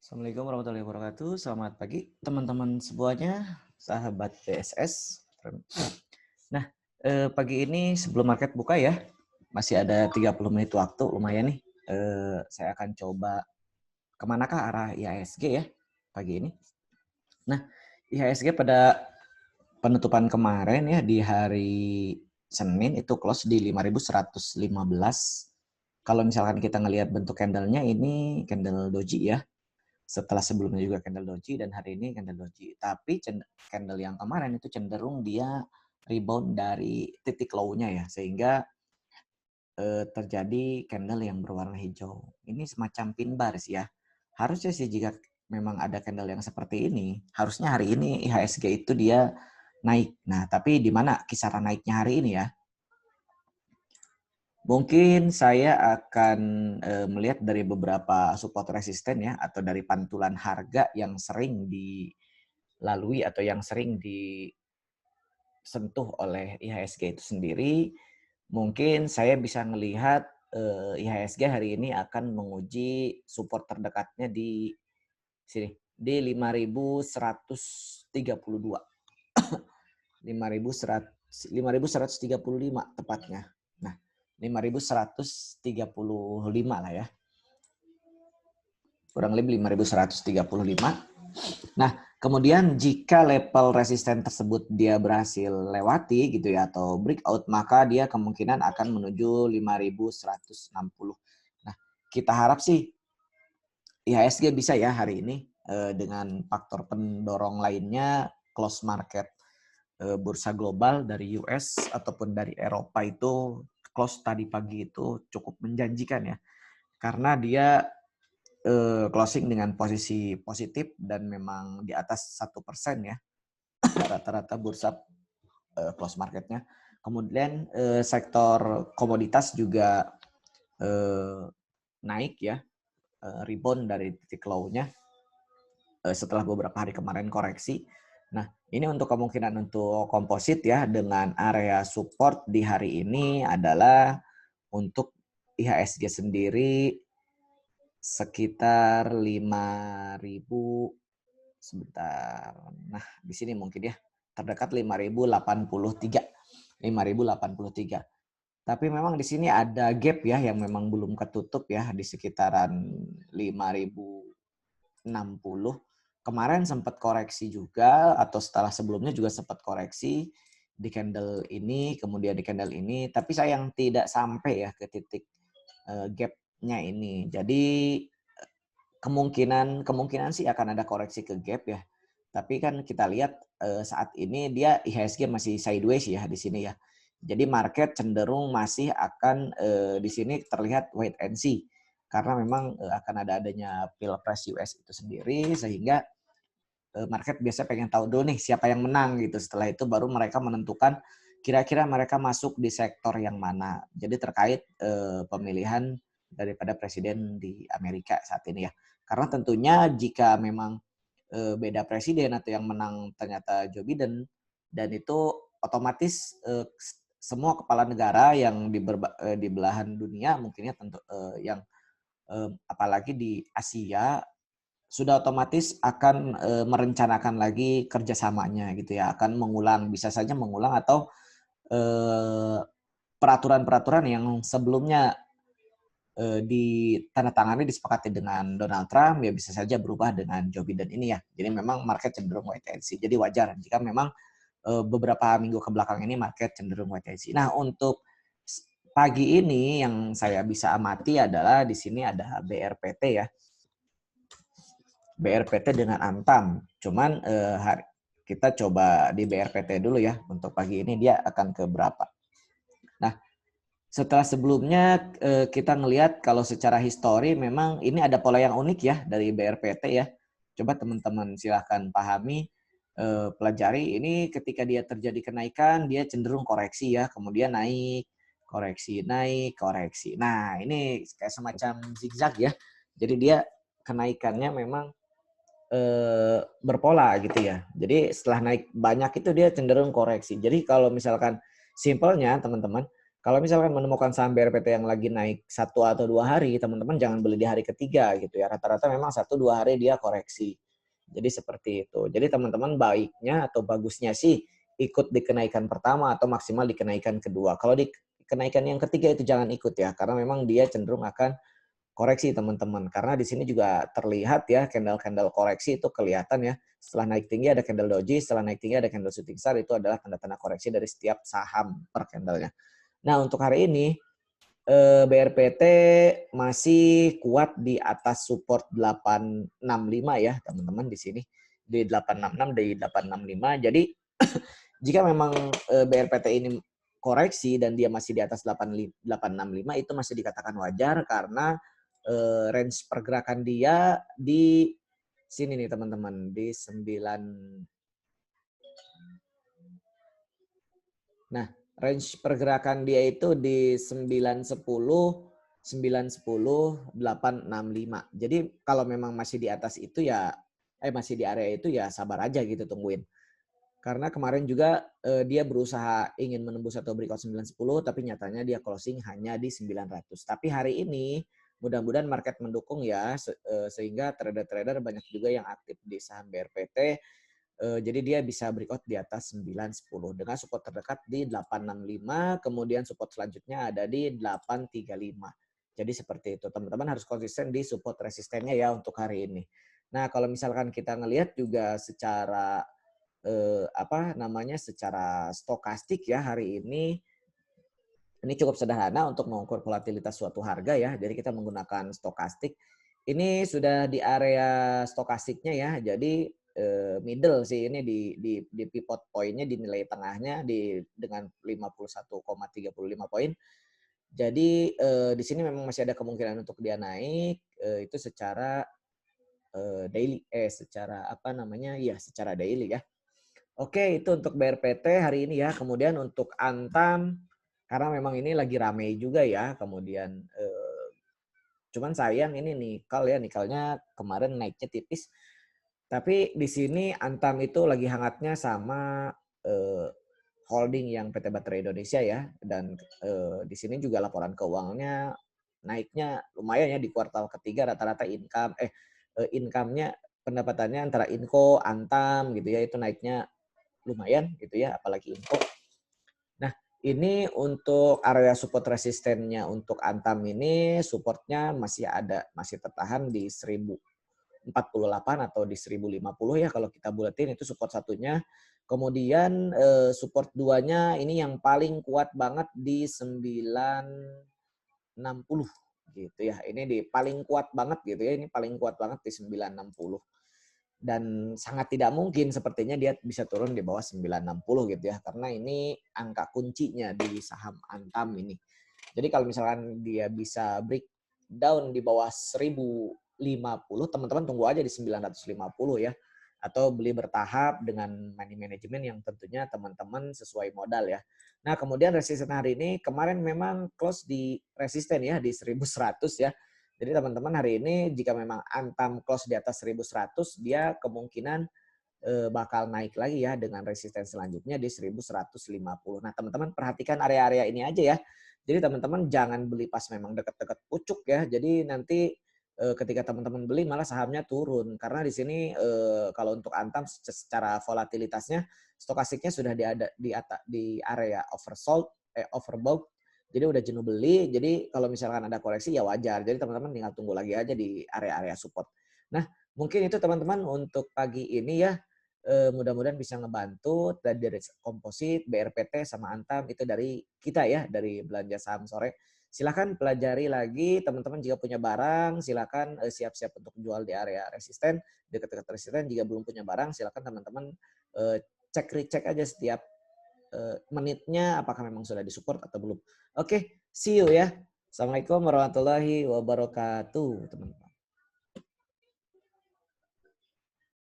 Assalamualaikum warahmatullahi wabarakatuh. Selamat pagi teman-teman semuanya, sahabat BSS. Nah, pagi ini sebelum market buka ya, masih ada 30 menit waktu, lumayan nih. Saya akan coba kemanakah arah IHSG ya pagi ini. Nah, IHSG pada penutupan kemarin ya di hari Senin itu close di 5.115. Kalau misalkan kita ngelihat bentuk candle-nya ini candle doji ya. Setelah sebelumnya juga candle doji dan hari ini candle doji. Tapi candle yang kemarin itu cenderung dia rebound dari titik low-nya ya, sehingga terjadi candle yang berwarna hijau. Ini semacam pin bar sih ya. Harusnya sih jika memang ada candle yang seperti ini, harusnya hari ini IHSG itu dia naik. Nah, tapi di mana kisaran naiknya hari ini ya? Mungkin saya akan melihat dari beberapa support resisten ya, atau dari pantulan harga yang sering dilalui atau yang sering disentuh oleh IHSG itu sendiri. Mungkin saya bisa melihat IHSG hari ini akan menguji support terdekatnya di sini, di 5.132. 5.135 tepatnya. Nah, 5.135 lah ya. Kurang lebih 5.135. Nah, kemudian jika level resisten tersebut dia berhasil lewati gitu ya atau breakout, maka dia kemungkinan akan menuju 5.160. Nah, kita harap sih IHSG bisa ya hari ini dengan faktor pendorong lainnya close market bursa global dari US ataupun dari Eropa itu close tadi pagi itu cukup menjanjikan ya, karena dia closing dengan posisi positif dan memang di atas 1% ya rata-rata bursa close marketnya. Kemudian sektor komoditas juga naik ya, rebound dari titik low-nya setelah beberapa hari kemarin koreksi. Nah, ini untuk kemungkinan untuk komposit ya, dengan area support di hari ini adalah untuk IHSG sendiri sekitar 5.000 sebentar. Nah, di sini mungkin ya terdekat 5.083. 5.083. Tapi memang di sini ada gap ya yang memang belum ketutup ya di sekitaran 5.060. Kemarin sempat koreksi juga atau setelah sebelumnya juga sempat koreksi di candle ini, kemudian di candle ini, tapi sayang tidak sampai ya ke titik gap-nya ini. Jadi kemungkinan sih akan ada koreksi ke gap ya. Tapi kan kita lihat saat ini dia IHSG masih sideways ya di sini ya. Jadi market cenderung masih akan di sini terlihat wait and see, karena memang akan adanya Pilpres US itu sendiri, sehingga market biasanya pengen tahu dulu nih siapa yang menang gitu. Setelah itu baru mereka menentukan kira-kira mereka masuk di sektor yang mana. Jadi terkait pemilihan daripada presiden di Amerika saat ini ya. Karena tentunya jika memang beda presiden atau yang menang ternyata Joe Biden, dan itu otomatis semua kepala negara yang di belahan dunia mungkinnya tentu yang apalagi di Asia sudah otomatis akan merencanakan lagi kerjasamanya gitu ya, akan mengulang, bisa saja mengulang atau peraturan-peraturan yang sebelumnya ditandatangani disepakati dengan Donald Trump ya bisa saja berubah dengan Joe Biden ini ya. Jadi memang market cenderung wait and see. Jadi wajar jika memang beberapa minggu ke belakang ini market cenderung wait and see. Nah, untuk pagi ini yang saya bisa amati adalah di sini ada BRPT ya. BRPT dengan Antam. Cuman kita coba di BRPT dulu ya. Untuk pagi ini dia akan ke berapa. Nah, setelah sebelumnya kita ngelihat kalau secara histori memang ini ada pola yang unik ya dari BRPT ya. Coba teman-teman silahkan pahami, pelajari. Ini ketika dia terjadi kenaikan, dia cenderung koreksi ya. Kemudian naik, koreksi, naik, koreksi. Nah, ini kayak semacam zigzag ya. Jadi dia kenaikannya memang berpola gitu ya. Jadi setelah naik banyak itu dia cenderung koreksi. Jadi kalau misalkan simpelnya teman-teman, Kalau misalkan menemukan saham BRPT yang lagi naik 1 atau 2 hari, teman-teman jangan beli di hari ketiga gitu ya. Rata-rata memang 1-2 hari dia koreksi. Jadi seperti itu. Jadi teman-teman baiknya atau bagusnya sih ikut di kenaikan pertama atau maksimal di kenaikan kedua. Kalau di kenaikan yang ketiga itu jangan ikut ya, karena memang dia cenderung akan koreksi teman-teman. Karena di sini juga terlihat ya candle-candle koreksi itu kelihatan ya. Setelah naik tinggi ada candle doji, setelah naik tinggi ada candle shooting star, itu adalah tanda-tanda koreksi dari setiap saham per candlenya. Nah, untuk hari ini BRPT masih kuat di atas support 865 ya, teman-teman di sini. Di 866, di 865. Jadi jika memang BRPT ini koreksi dan dia masih di atas 865 itu masih dikatakan wajar karena range pergerakan dia di sini nih teman-teman, di 9. Nah, range pergerakan dia itu di 910, 910, 865. Jadi kalau memang masih di atas itu ya, masih di area itu ya sabar aja gitu tungguin. Karena kemarin juga dia berusaha ingin menembus atau breakout 910, tapi nyatanya dia closing hanya di 900. Tapi hari ini mudah-mudahan market mendukung ya, sehingga trader-trader banyak juga yang aktif di saham BRPT. Jadi dia bisa breakout di atas 910 dengan support terdekat di 865, kemudian support selanjutnya ada di 835. Jadi seperti itu. Teman-teman harus konsisten di support resistennya ya untuk hari ini. Nah, kalau misalkan kita ngelihat juga secara secara stokastik ya hari ini cukup sederhana untuk mengukur volatilitas suatu harga ya. Jadi kita menggunakan stokastik. Ini sudah di area stokastiknya ya. Jadi middle sih ini di pivot poinnya di nilai tengahnya dengan 51,35 poin. Jadi di sini memang masih ada kemungkinan untuk dia naik itu secara daily secara daily ya. Oke, itu untuk BRPT hari ini ya. Kemudian untuk Antam, karena memang ini lagi rame juga ya. Kemudian cuman sayang ini nikel ya, nikelnya kemarin naiknya tipis. Tapi di sini Antam itu lagi hangatnya sama holding yang PT Baterai Indonesia ya. Dan di sini juga laporan keuangannya naiknya lumayan ya di kuartal ketiga, rata-rata income-nya pendapatannya antara Inco, Antam gitu ya, itu naiknya lumayan gitu ya, apalagi Inco. Nah, ini untuk area support resistennya untuk Antam ini supportnya masih tertahan di 1048 atau di 1050 ya kalau kita buletin itu support satunya. Kemudian support duanya ini yang paling kuat banget di 960 gitu ya. Ini di paling kuat banget gitu ya. Ini paling kuat banget di 960. Dan sangat tidak mungkin sepertinya dia bisa turun di bawah 960 gitu ya. Karena ini angka kuncinya di saham Antam ini. Jadi kalau misalkan dia bisa breakdown di bawah 1050, teman-teman tunggu aja di 950 ya. Atau beli bertahap dengan money management yang tentunya teman-teman sesuai modal ya. Nah kemudian resisten hari ini kemarin memang close di resisten ya di 1100 ya. Jadi teman-teman hari ini jika memang Antam close di atas 1100, dia kemungkinan bakal naik lagi ya dengan resisten selanjutnya di 1150. Nah teman-teman perhatikan area-area ini aja ya. Jadi teman-teman jangan beli pas memang dekat-dekat pucuk ya. Jadi nanti ketika teman-teman beli malah sahamnya turun. Karena di sini kalau untuk Antam secara volatilitasnya stokastiknya sudah di area oversold, overbought. Jadi udah jenuh beli, jadi kalau misalkan ada koreksi ya wajar. Jadi teman-teman tinggal tunggu lagi aja di area-area support. Nah, mungkin itu teman-teman untuk pagi ini ya. Mudah-mudahan bisa ngebantu dari komposit, BRPT sama Antam itu dari kita ya, dari belanja saham sore. Silakan pelajari lagi teman-teman jika punya barang, silakan siap-siap untuk jual di area resisten, dekat-dekat resisten. Jika belum punya barang, silakan teman-teman cek-recek aja setiap menitnya apakah memang sudah disupport atau belum. Oke, see you ya. Assalamualaikum warahmatullahi wabarakatuh, teman-teman.